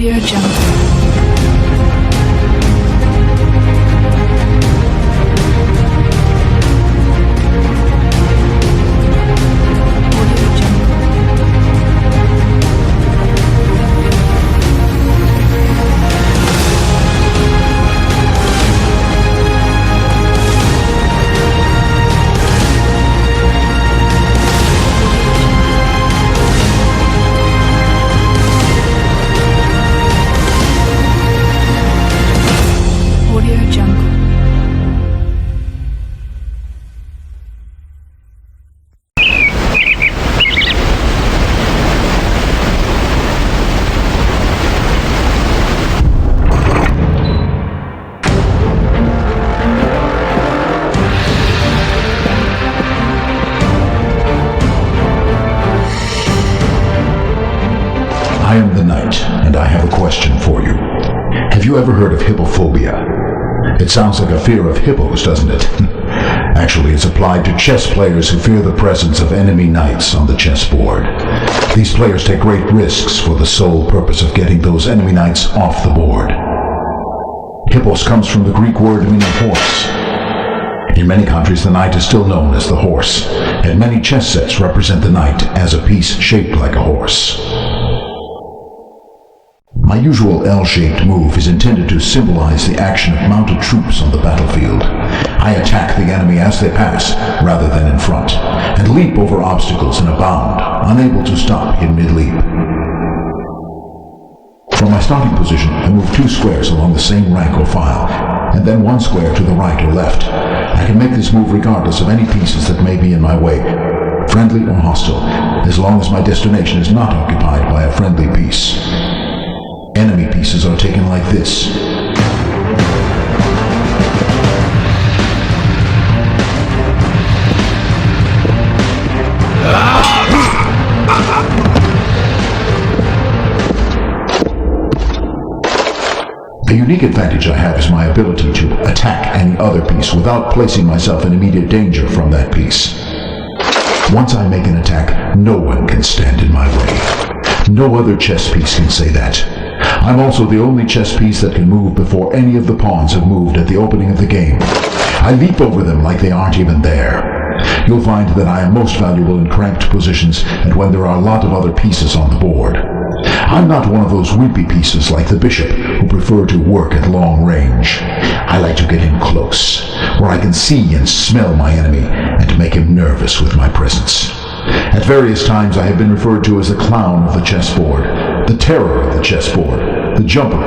Audio Jungle. I am the Knight, and I have a question for you. Have you ever heard of hippophobia? It sounds like a fear of hippos, doesn't it? Actually, it's applied to chess players who fear the presence of enemy knights on the chessboard. These players take great risks for the sole purpose of getting those enemy knights off the board. Hippos comes from the Greek word meaning horse. In many countries, the knight is still known as the horse, and many chess sets represent the knight as a piece shaped like a horse. My usual L-shaped move is intended to symbolize the action of mounted troops on the battlefield. I attack the enemy as they pass, rather than in front, and leap over obstacles in a bound, unable to stop in mid-leap. From my starting position, I move 2 squares along the same rank or file, and then 1 square to the right or left. I can make this move regardless of any pieces that may be in my way, friendly or hostile, as long as my destination is not occupied by a friendly piece. Enemy pieces are taken like this. The unique advantage I have is my ability to attack any other piece without placing myself in immediate danger from that piece. Once I make an attack, no one can stand in my way. No other chess piece can say that. I'm also the only chess piece that can move before any of the pawns have moved at the opening of the game. I leap over them like they aren't even there. You'll find that I am most valuable in cramped positions and when there are a lot of other pieces on the board. I'm not one of those wimpy pieces like the bishop who prefer to work at long range. I like to get in close, where I can see and smell my enemy and make him nervous with my presence. At various times I have been referred to as the clown of the chessboard, the terror of the chessboard, the jumper,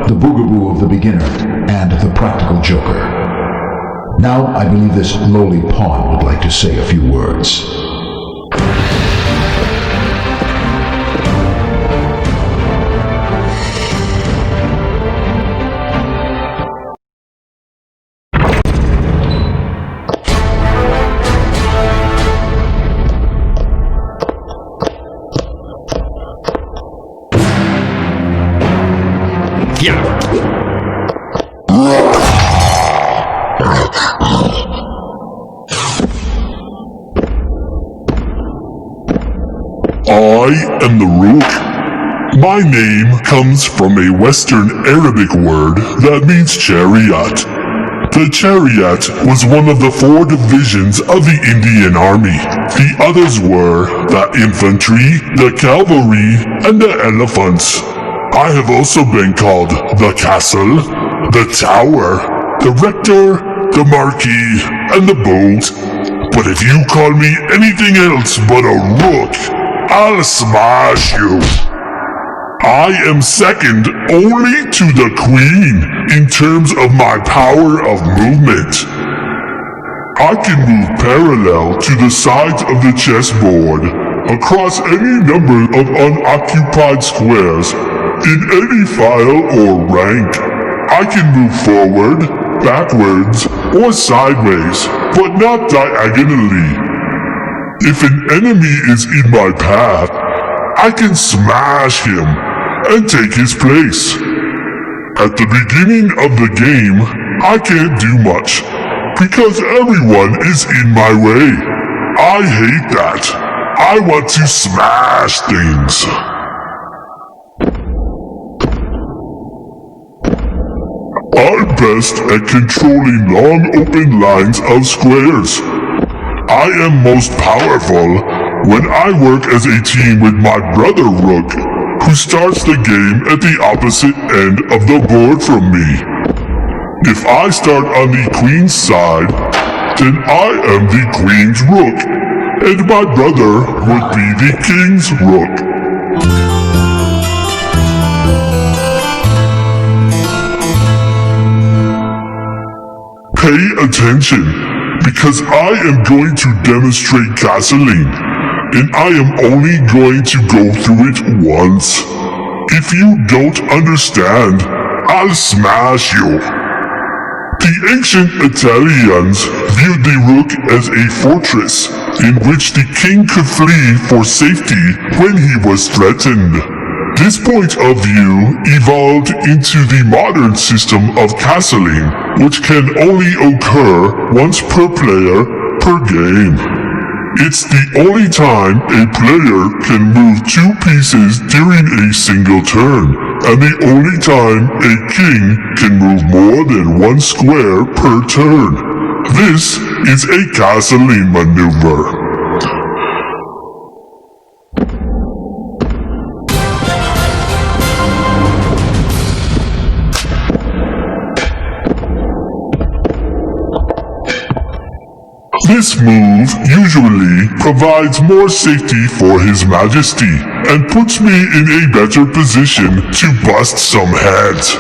the boogaboo of the beginner, and the practical joker. Now I believe this lowly pawn would like to say a few words. I am the Rook. My name comes from a Western Arabic word that means chariot. The chariot was one of the 4 divisions of the Indian Army. The others were the infantry, the cavalry, and the elephants. I have also been called the castle, the tower, the rector, the marquis, and the boat. But if you call me anything else but a rook, I'll smash you. I am second only to the Queen in terms of my power of movement. I can move parallel to the sides of the chessboard, across any number of unoccupied squares, in any file or rank. I can move forward, backwards, or sideways, but not diagonally. If an enemy is in my path, I can smash him and take his place. At the beginning of the game, I can't do much, because everyone is in my way. I hate that. I want to smash things. are best at controlling long open lines of squares. I am most powerful when I work as a team with my brother Rook, who starts the game at the opposite end of the board from me. If I start on the queen's side, then I am the queen's rook, and my brother would be the king's rook. Pay attention, because I am going to demonstrate castling, and I am only going to go through it once. If you don't understand, I'll smash you. The ancient Italians viewed the rook as a fortress in which the king could flee for safety when he was threatened. This point of view evolved into the modern system of castling, which can only occur once per player per game. It's the only time a player can move 2 pieces during a single turn, and the only time a king can move more than 1 square per turn. This is a castling maneuver. This move usually provides more safety for His Majesty and puts me in a better position to bust some heads.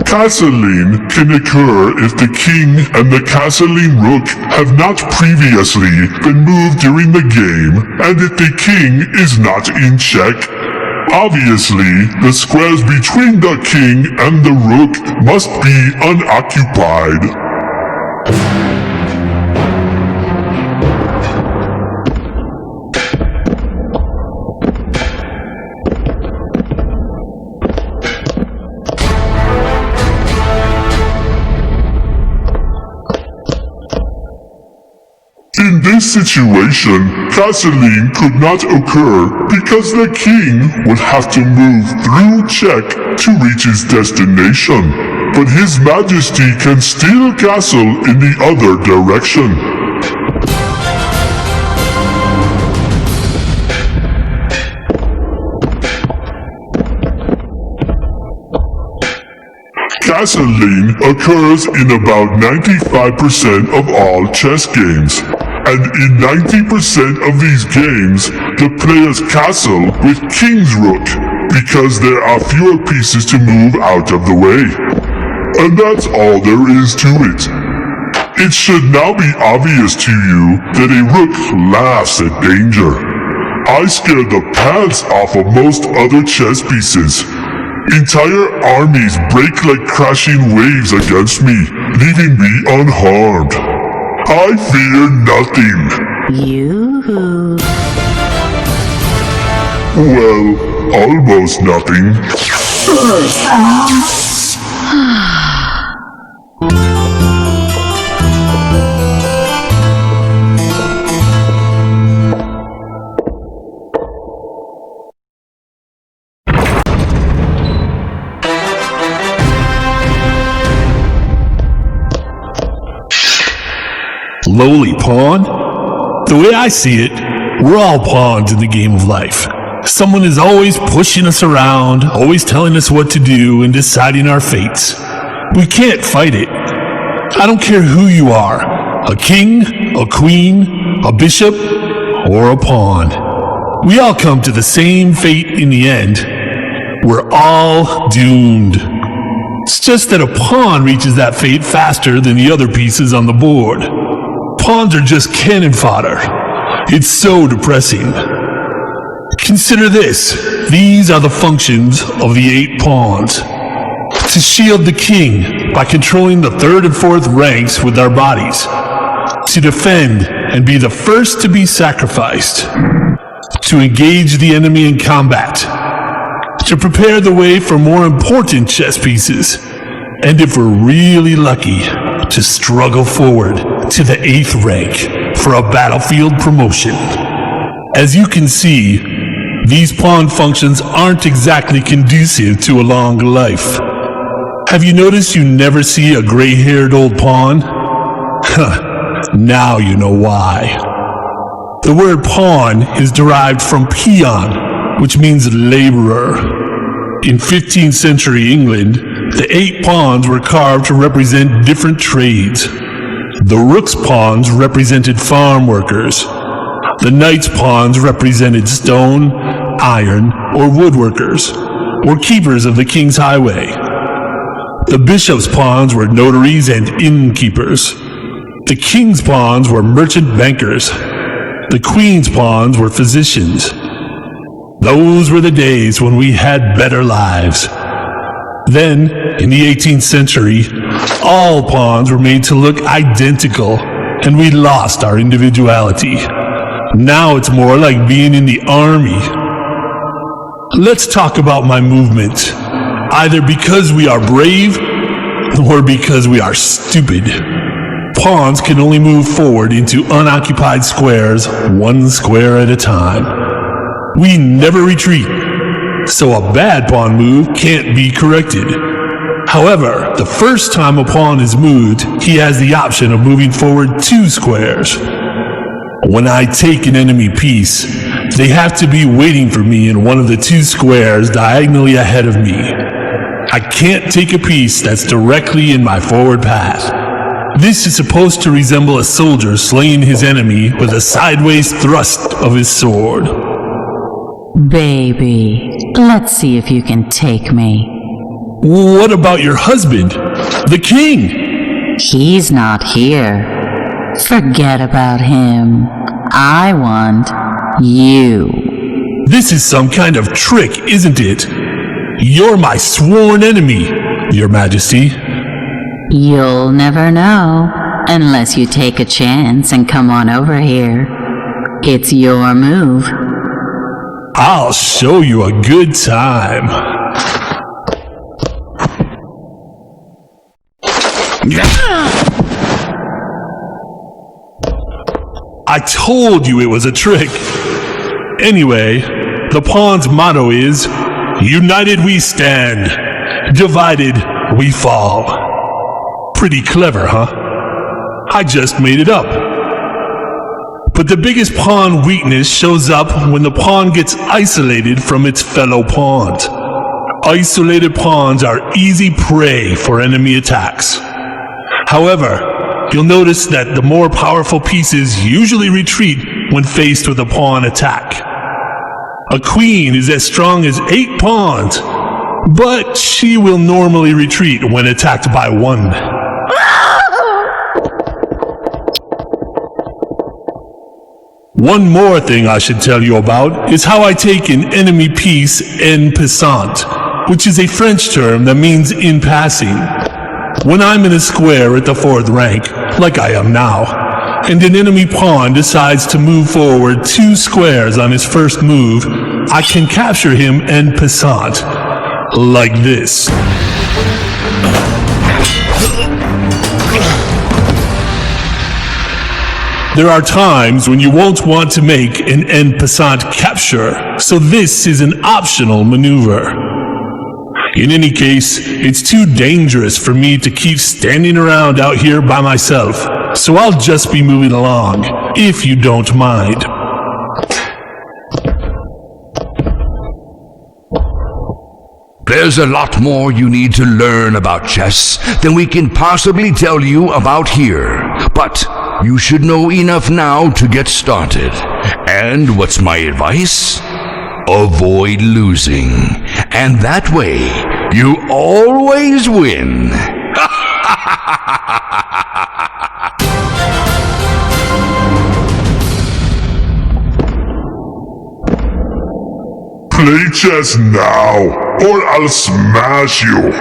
Castling can occur if the king and the castling rook have not previously been moved during the game and if the king is not in check. Obviously, the squares between the king and the rook must be unoccupied. In this situation, castling could not occur because the king would have to move through check to reach his destination, but His Majesty can still castle in the other direction. Castling occurs in about 95% of all chess games. And in 90% of these games, the players castle with King's Rook because there are fewer pieces to move out of the way. And that's all there is to it. It should now be obvious to you that a rook laughs at danger. I scare the pants off of most other chess pieces. Entire armies break like crashing waves against me, leaving me unharmed. I fear nothing. Yoo-hoo. Well, almost nothing. Lowly pawn? The way I see it, we're all pawns in the game of life. Someone is always pushing us around, always telling us what to do and deciding our fates. We can't fight it. I don't care who you are, a king, a queen, a bishop, or a pawn. We all come to the same fate in the end. We're all doomed. It's just that a pawn reaches that fate faster than the other pieces on the board. Pawns are just cannon fodder. It's so depressing. Consider this. These are the functions of the 8 pawns. To shield the king by controlling the 3rd and 4th ranks with our bodies. To defend and be the first to be sacrificed. To engage the enemy in combat. To prepare the way for more important chess pieces. And if we're really lucky, to struggle forward to the 8th rank for a battlefield promotion. As you can see, these pawn functions aren't exactly conducive to a long life. Have you noticed you never see a gray-haired old pawn? Now you know why. The word pawn is derived from peon, which means laborer. In 15th century England, the 8 pawns were carved to represent different trades. The rook's pawns represented farm workers. The knight's pawns represented stone, iron, or woodworkers, or keepers of the king's highway. The bishop's pawns were notaries and innkeepers. The king's pawns were merchant bankers. The queen's pawns were physicians. Those were the days when we had better lives. Then, in the 18th century, all pawns were made to look identical, and we lost our individuality. Now it's more like being in the army. Let's talk about my movement. Either because we are brave, or because we are stupid. Pawns can only move forward into unoccupied squares, 1 square at a time. We never retreat, so a bad pawn move can't be corrected. However, the first time a pawn is moved, he has the option of moving forward 2 squares. When I take an enemy piece, they have to be waiting for me in one of the 2 squares diagonally ahead of me. I can't take a piece that's directly in my forward path. This is supposed to resemble a soldier slaying his enemy with a sideways thrust of his sword. Baby, let's see if you can take me. What about your husband, the king? He's not here. Forget about him. I want you. This is some kind of trick, isn't it? You're my sworn enemy, Your Majesty. You'll never know unless you take a chance and come on over here. It's your move. I'll show you a good time. I told you it was a trick. Anyway, the pawn's motto is, United we stand, divided we fall. Pretty clever, huh? I just made it up. But the biggest pawn weakness shows up when the pawn gets isolated from its fellow pawns. Isolated pawns are easy prey for enemy attacks. However, you'll notice that the more powerful pieces usually retreat when faced with a pawn attack. A queen is as strong as 8 pawns, but she will normally retreat when attacked by 1. One more thing I should tell you about is how I take an enemy piece en passant, which is a French term that means in passing. When I'm in a square at the 4th rank, like I am now, and an enemy pawn decides to move forward 2 squares on his first move, I can capture him en passant, like this. There are times when you won't want to make an en passant capture, so this is an optional maneuver. In any case, it's too dangerous for me to keep standing around out here by myself, so I'll just be moving along, if you don't mind. There's a lot more you need to learn about chess than we can possibly tell you about here, but you should know enough now to get started. And what's my advice? Avoid losing, and that way, you always win. Play chess now, or I'll smash you.